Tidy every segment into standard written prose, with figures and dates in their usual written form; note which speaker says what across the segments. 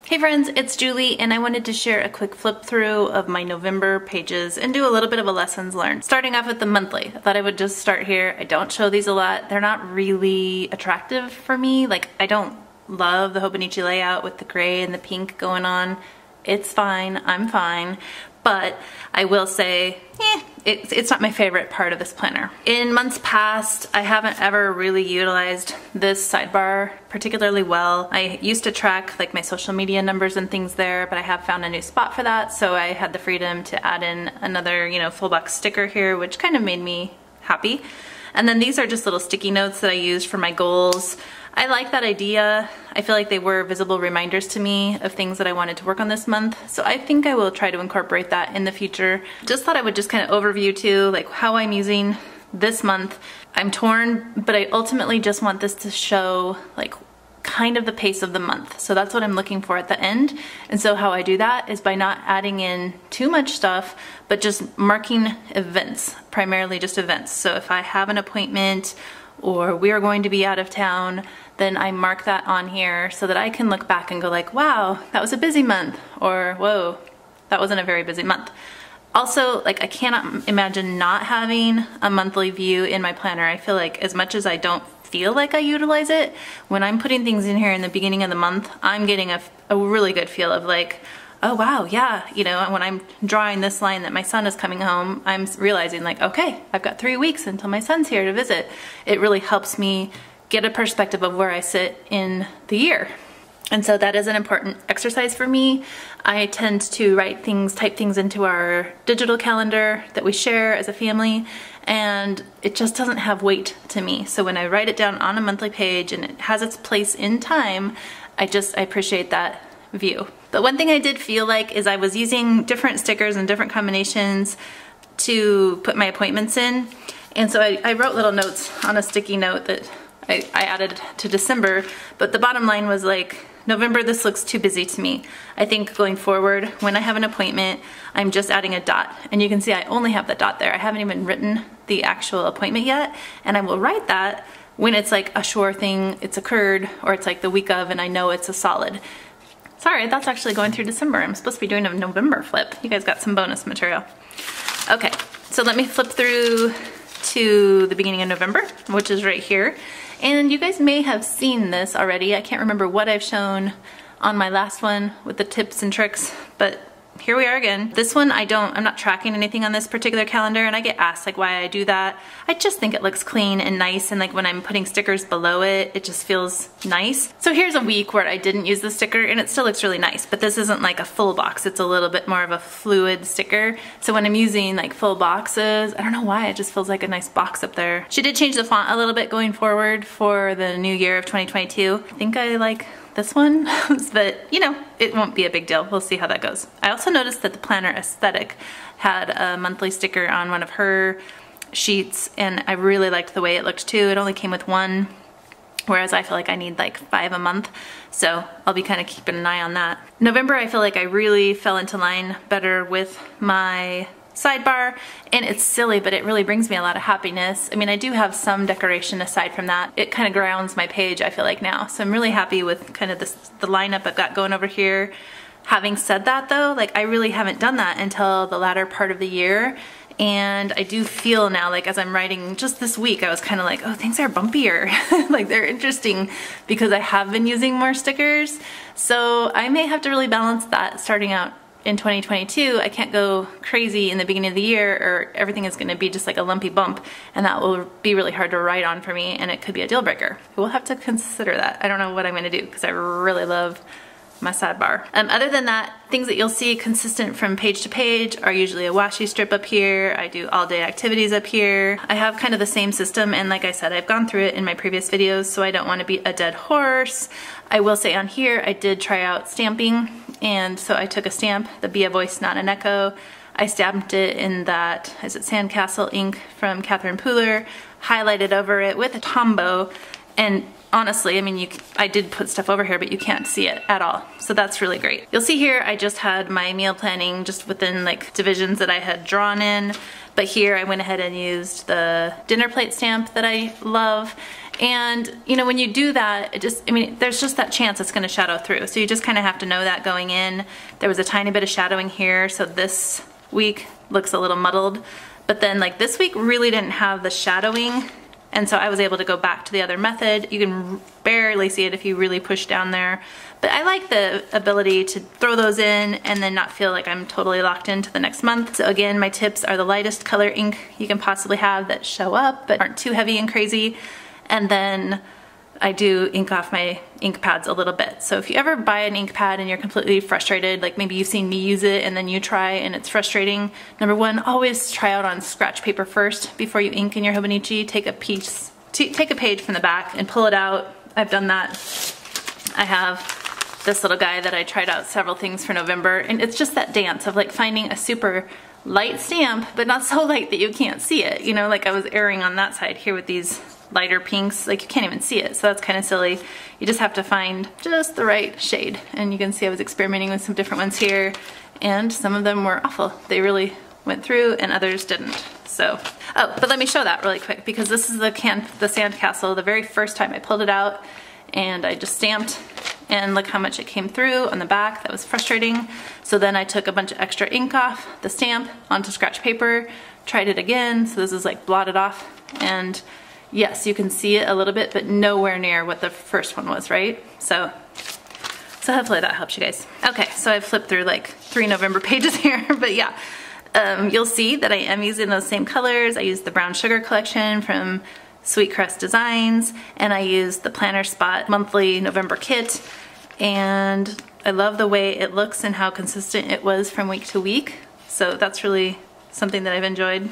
Speaker 1: Hey friends, it's Julie and I wanted to share a quick flip through of my November pages and do a little bit of a lessons learned. Starting off with the monthly. I thought I would just start here. I don't show these a lot. They're not really attractive for me. Like, I don't love the Hobonichi layout with the gray and the pink going on. It's fine, I'm fine. But I will say, it's not my favorite part of this planner. In months past, I haven't ever really utilized this sidebar particularly well. I used to track like my social media numbers and things there, but I have found a new spot for that, so I had the freedom to add in another, full box sticker here, which kind of made me happy. And then these are just little sticky notes that I used for my goals. I like that idea. I feel like they were visible reminders to me of things that I wanted to work on this month. So I think I will try to incorporate that in the future. Just thought I would just kind of overview too, like how I'm using this month. I'm torn, but I ultimately just want this to show like kind of the pace of the month. So that's what I'm looking for at the end. And so how I do that is by not adding in too much stuff, but just marking events, primarily just events. So if I have an appointment or we are going to be out of town, then I mark that on here so that I can look back and go like, wow, that was a busy month, or whoa, that wasn't a very busy month. Also, like, I cannot imagine not having a monthly view in my planner. I feel like as much as I don't feel like I utilize it, when I'm putting things in here in the beginning of the month, I'm getting a really good feel of like, oh wow, yeah, when I'm drawing this line that my son is coming home, I'm realizing like, okay, I've got 3 weeks until my son's here to visit. It really helps me get a perspective of where I sit in the year. And so that is an important exercise for me. I tend to type things into our digital calendar that we share as a family, and it just doesn't have weight to me. So when I write it down on a monthly page and it has its place in time, I appreciate that view. But one thing I did feel like is I was using different stickers and different combinations to put my appointments in. And so I wrote little notes on a sticky note that I added to December, but the bottom line was like, November, this looks too busy to me. I think going forward, when I have an appointment, I'm just adding a dot. And you can see I only have the dot there. I haven't even written the actual appointment yet. And I will write that when it's like a sure thing, it's occurred, or it's like the week of and I know it's a solid. Sorry, that's actually going through December. I'm supposed to be doing a November flip. You guys got some bonus material. Okay, so let me flip through to the beginning of November, which is right here. And you guys may have seen this already. I can't remember what I've shown on my last one with the tips and tricks, but here we are again. This one I'm not tracking anything on this particular calendar, and I get asked like why I do that. I just think it looks clean and nice, and like when I'm putting stickers below it, it just feels nice. So here's a week where I didn't use the sticker and it still looks really nice, but this isn't like a full box. It's a little bit more of a fluid sticker. So when I'm using like full boxes, I don't know why, it just feels like a nice box up there. She did change the font a little bit going forward for the new year of 2022. I think I like this one, but it won't be a big deal. We'll see how that goes. I also noticed that the planner aesthetic had a monthly sticker on one of her sheets, and I really liked the way it looked too. It only came with one, whereas I feel like I need like 5 a month, so I'll be kind of keeping an eye on that. November, I feel like I really fell into line better with my sidebar, and it's silly, but it really brings me a lot of happiness. I mean, I do have some decoration aside from that. It kind of grounds my page, I feel like now. So I'm really happy with kind of the lineup I've got going over here. Having said that though, like I really haven't done that until the latter part of the year. And I do feel now, like as I'm writing just this week, I was kind of like, oh, things are bumpier. Like they're interesting because I have been using more stickers. So I may have to really balance that starting out in 2022. I can't go crazy in the beginning of the year or everything is going to be just like a lumpy bump, and that will be really hard to write on for me, and it could be a deal breaker. We'll have to consider that. I don't know what I'm going to do because I really love my sidebar. Other than that, things that you'll see consistent from page to page are usually a washi strip up here. I do all day activities up here. I have kind of the same system, and like I said, I've gone through it in my previous videos, so I don't want to beat a dead horse. I will say on here, I did try out stamping, and so I took a stamp, the Be a Voice Not an Echo. I stamped it in that, is it Sandcastle ink from Catherine Pooler, highlighted over it with a Tombow, and honestly, I mean, I did put stuff over here, but you can't see it at all. So that's really great. You'll see here, I just had my meal planning just within like divisions that I had drawn in. But here I went ahead and used the dinner plate stamp that I love. And you know, when you do that, it just, I mean, there's just that chance it's gonna shadow through. So you just kind of have to know that going in. There was a tiny bit of shadowing here, so this week looks a little muddled. But then like this week really didn't have the shadowing, and so I was able to go back to the other method. You can barely see it if you really push down there. But I like the ability to throw those in and then not feel like I'm totally locked into the next month. So again, my tips are the lightest color ink you can possibly have that show up but aren't too heavy and crazy. And then I do ink off my ink pads a little bit. So if you ever buy an ink pad and you're completely frustrated, like maybe you've seen me use it and then you try and it's frustrating, number one, always try out on scratch paper first before you ink in your Hobonichi. Take a page from the back and pull it out. I've done that. I have this little guy that I tried out several things for November, and it's just that dance of like finding a super light stamp, but not so light that you can't see it. You know, like I was erring on that side here with these lighter pinks, like you can't even see it, so that's kind of silly. You just have to find just the right shade, and you can see I was experimenting with some different ones here, and some of them were awful. They really went through and others didn't. So, oh, but let me show that really quick, because this is the sandcastle. The very first time I pulled it out and I just stamped, and look how much it came through on the back. That was frustrating. So then I took a bunch of extra ink off the stamp onto scratch paper, tried it again, so this is like blotted off, and yes, you can see it a little bit, but nowhere near what the first one was, right? So hopefully that helps you guys. Okay, so I've flipped through like 3 November pages here, but yeah. You'll see that I am using those same colors. I used the Brown Sugar collection from Sweet Crest Designs, and I used the Planner Spot monthly November kit, and I love the way it looks and how consistent it was from week to week. So that's really something that I've enjoyed.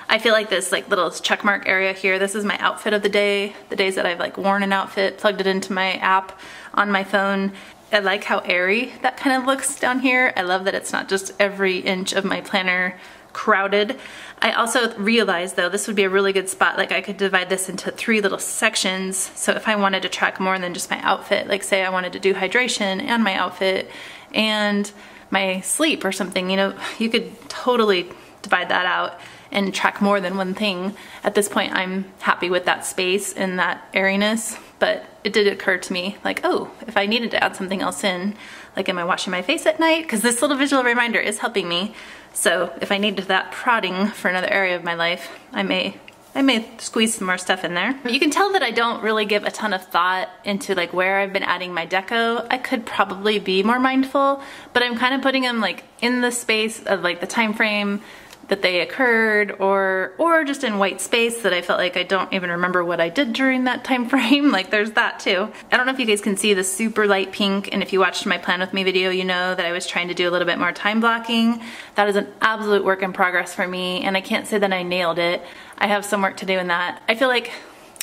Speaker 1: I feel like this like little check mark area here, this is my outfit of the day, the days that I've like worn an outfit, plugged it into my app on my phone. I like how airy that kind of looks down here. I love that it's not just every inch of my planner crowded. I also realized though this would be a really good spot, like I could divide this into 3 little sections, so if I wanted to track more than just my outfit, like say I wanted to do hydration and my outfit and my sleep or something, you know, you could totally divide that out and track more than one thing. At this point I'm happy with that space and that airiness, but it did occur to me like, oh, if I needed to add something else in, like am I washing my face at night? Because this little visual reminder is helping me. So if I needed that prodding for another area of my life, I may squeeze some more stuff in there. You can tell that I don't really give a ton of thought into like where I've been adding my deco. I could probably be more mindful, but I'm kind of putting them like in the space of like the time frame that they occurred, or just in white space that I felt like I don't even remember what I did during that time frame. Like there's that too. I don't know if you guys can see the super light pink, and if you watched my Plan With Me video, you know that I was trying to do a little bit more time blocking. That is an absolute work in progress for me, and I can't say that I nailed it. I have some work to do in that. I feel like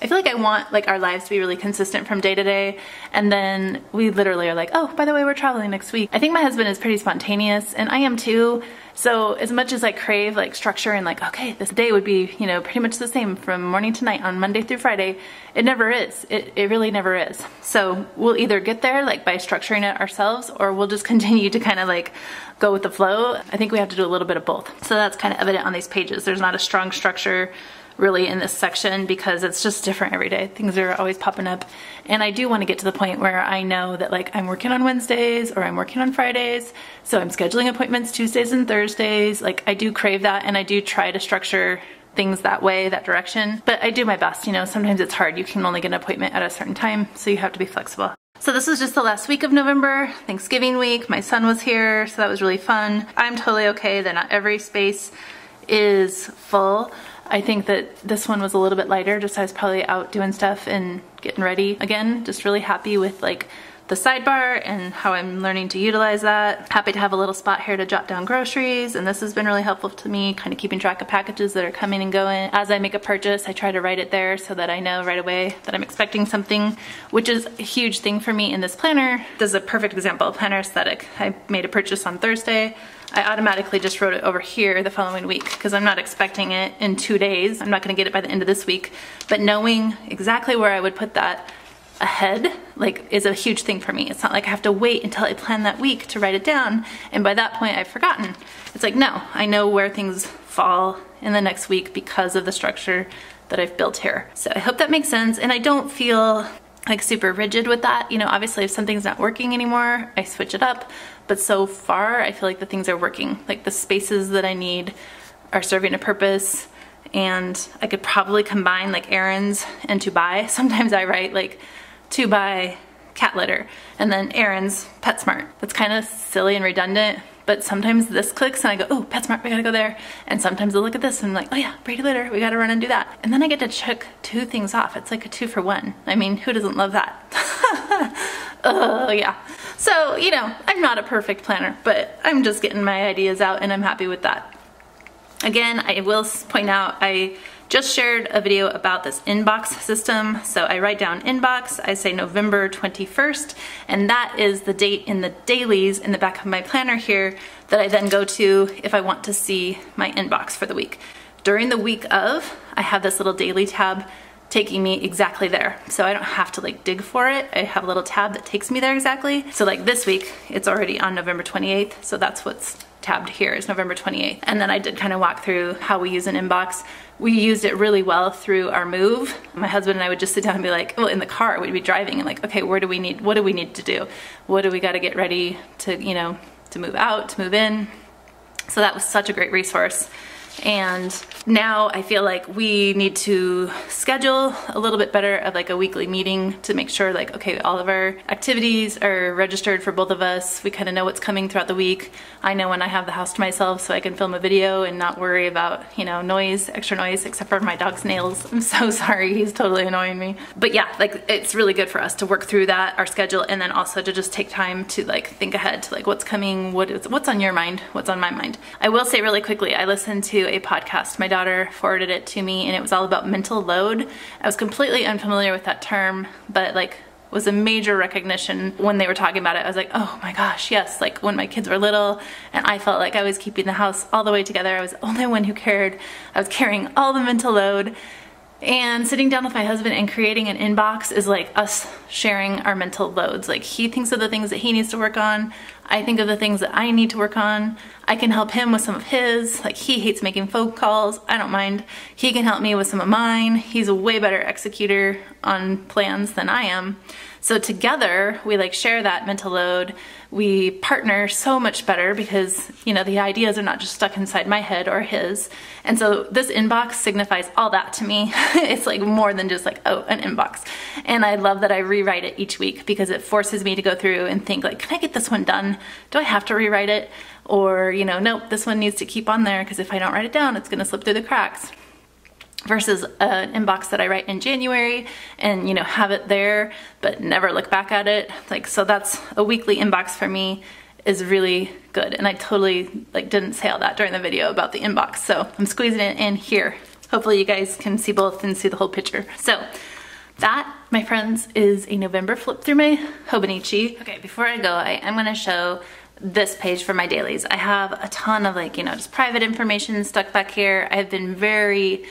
Speaker 1: I want like our lives to be really consistent from day to day, and then we literally are like, oh, by the way, we're traveling next week. I think my husband is pretty spontaneous, and I am too. So as much as I crave like structure and like, okay, this day would be, you know, pretty much the same from morning to night on Monday through Friday, it never is. It really never is. So we'll either get there like by structuring it ourselves, or we'll just continue to kind of like go with the flow. I think we have to do a little bit of both. So that's kind of evident on these pages. There's not a strong structure really in this section because it's just different every day. Things are always popping up, and I do want to get to the point where I know that like I'm working on Wednesdays or I'm working on Fridays, so I'm scheduling appointments Tuesdays and Thursdays. Like I do crave that, and I do try to structure things that way, that direction, but I do my best. You know, sometimes it's hard. You can only get an appointment at a certain time, so you have to be flexible. So this was just the last week of November, Thanksgiving week. My son was here, so that was really fun. I'm totally okay that not every space is full. I think that this one was a little bit lighter, just I was probably out doing stuff and getting ready. Again, just really happy with like the sidebar and how I'm learning to utilize that. Happy to have a little spot here to jot down groceries, and this has been really helpful to me, kind of keeping track of packages that are coming and going. As I make a purchase, I try to write it there so that I know right away that I'm expecting something, which is a huge thing for me in this planner. This is a perfect example of planner aesthetic. I made a purchase on Thursday. I automatically just wrote it over here the following week because I'm not expecting it in 2 days. I'm not gonna get it by the end of this week, but knowing exactly where I would put that ahead like is a huge thing for me. It's not like I have to wait until I plan that week to write it down, and by that point I've forgotten. It's like, no, I know where things fall in the next week because of the structure that I've built here. So I hope that makes sense, and I don't feel like super rigid with that. You know, obviously if something's not working anymore, I switch it up, but so far I feel like the things are working. Like the spaces that I need are serving a purpose, and I could probably combine like errands and to buy. Sometimes I write like to buy cat litter and then errands PetSmart. That's kind of silly and redundant, but sometimes this clicks and I go, oh, PetSmart, we gotta go there. And sometimes I'll look at this and I'm like, oh yeah, Brady litter, we gotta run and do that. And then I get to check 2 things off. It's like a 2-for-1. I mean, who doesn't love that? Oh yeah. So, you know, I'm not a perfect planner, but I'm just getting my ideas out and I'm happy with that. Again, I will point out, I just shared a video about this inbox system. So I write down inbox, I say November 21st, and that is the date in the dailies in the back of my planner here that I then go to if I want to see my inbox for the week. During the week of, I have this little daily tab taking me exactly there. So I don't have to like dig for it. I have a little tab that takes me there exactly. So like this week, it's already on November 28th. So that's what's tabbed here is November 28th. And then I did kind of walk through how we use an inbox. We used it really well through our move. My husband and I would just sit down and be like, well, in the car, we'd be driving and like, okay, what do we need to do? What do we got to get ready to, you know, to move out, to move in? So that was such a great resource. And now I feel like we need to schedule a little bit better of like a weekly meeting to make sure like, okay, all of our activities are registered for both of us. We kind of know what's coming throughout the week. I know when I have the house to myself so I can film a video and not worry about, you know, noise, extra noise, except for my dog's nails. I'm so sorry, he's totally annoying me. But yeah, like it's really good for us to work through that, our schedule, and then also to just take time to like think ahead to like what's coming, what's on your mind, what's on my mind. I will say really quickly, I listened to a podcast. My daughter forwarded it to me and it was all about mental load. I was completely unfamiliar with that term, but like was a major recognition when they were talking about it. I was like, oh my gosh, yes. Like when my kids were little and I felt like I was keeping the house all the way together. I was the only one who cared. I was carrying all the mental load. And sitting down with my husband and creating an inbox is like us sharing our mental loads. Like he thinks of the things that he needs to work on. I think of the things that I need to work on. I can help him with some of his. Like he hates making phone calls. I don't mind. He can help me with some of mine. He's a way better executor on plans than I am. So together we like share that mental load. We partner so much better because, you know, the ideas are not just stuck inside my head or his. And so this inbox signifies all that to me. It's like more than just like, oh, an inbox. And I love that I rewrite it each week because it forces me to go through and think like, can I get this one done? Do I have to rewrite it? Or, you know, nope, this one needs to keep on there because if I don't write it down, it's gonna slip through the cracks. Versus an inbox that I write in January and, you know, have it there but never look back at it. Like, so that's a weekly inbox for me is really good. And I totally like didn't say all that during the video about the inbox. So I'm squeezing it in here. Hopefully you guys can see both and see the whole picture. So that, my friends, is a November flip through my Hobonichi. Okay, before I go, I am gonna show this page for my dailies. I have a ton of like, you know, just private information stuck back here. I've been very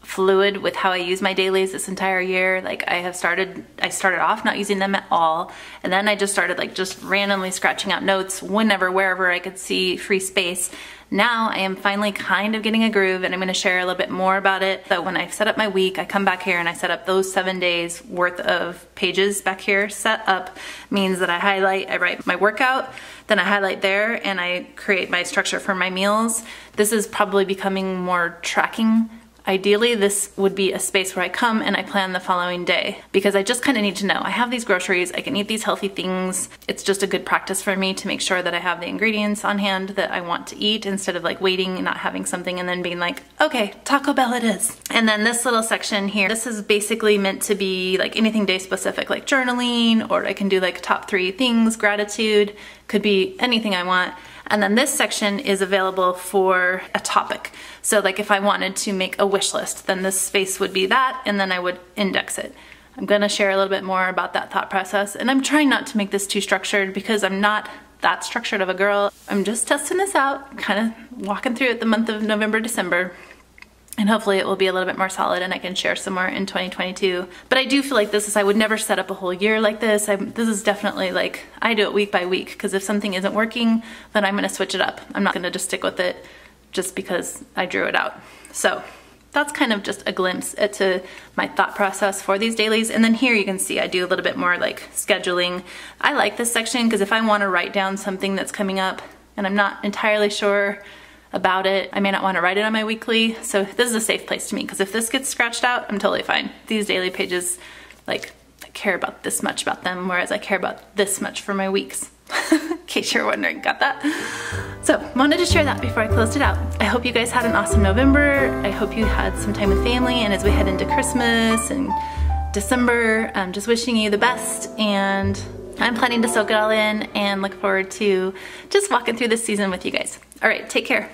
Speaker 1: fluid with how I use my dailies this entire year. Like I started off not using them at all, and then I just started like just randomly scratching out notes whenever, wherever I could see free space. Now I am finally kind of getting a groove, and I'm going to share a little bit more about it. So when I set up my week, I come back here and I set up those 7 days worth of pages back here. Set up means that I write my workout, then I highlight there, and I create my structure for my meals. This is probably becoming more tracking. Ideally, this would be a space where I come and I plan the following day because I just kind of need to know I have these groceries, I can eat these healthy things. It's just a good practice for me to make sure that I have the ingredients on hand that I want to eat instead of like waiting and not having something and then being like, okay, Taco Bell it is. And then this little section here, this is basically meant to be like anything day specific, like journaling, or I can do like top 3 things, gratitude, could be anything I want. And then this section is available for a topic. So like if I wanted to make a wish list, then this space would be that, and then I would index it. I'm gonna share a little bit more about that thought process, and I'm trying not to make this too structured because I'm not that structured of a girl. I'm just testing this out, kind of walking through it the month of November, December. And hopefully it will be a little bit more solid and I can share some more in 2022. But I do feel like I would never set up a whole year like this. This is definitely like, I do it week by week, because if something isn't working, then I'm gonna switch it up. I'm not gonna just stick with it just because I drew it out. So that's kind of just a glimpse into my thought process for these dailies. And then here you can see I do a little bit more like scheduling. I like this section because if I want to write down something that's coming up and I'm not entirely sure about it, I may not want to write it on my weekly. So this is a safe place to me because if this gets scratched out, I'm totally fine. These daily pages, like, I care about this much about them, whereas I care about this much for my weeks. In case you're wondering, got that? So, wanted to share that before I closed it out. I hope you guys had an awesome November. I hope you had some time with family, and as we head into Christmas and December, I'm just wishing you the best, and I'm planning to soak it all in and look forward to just walking through this season with you guys. All right, take care.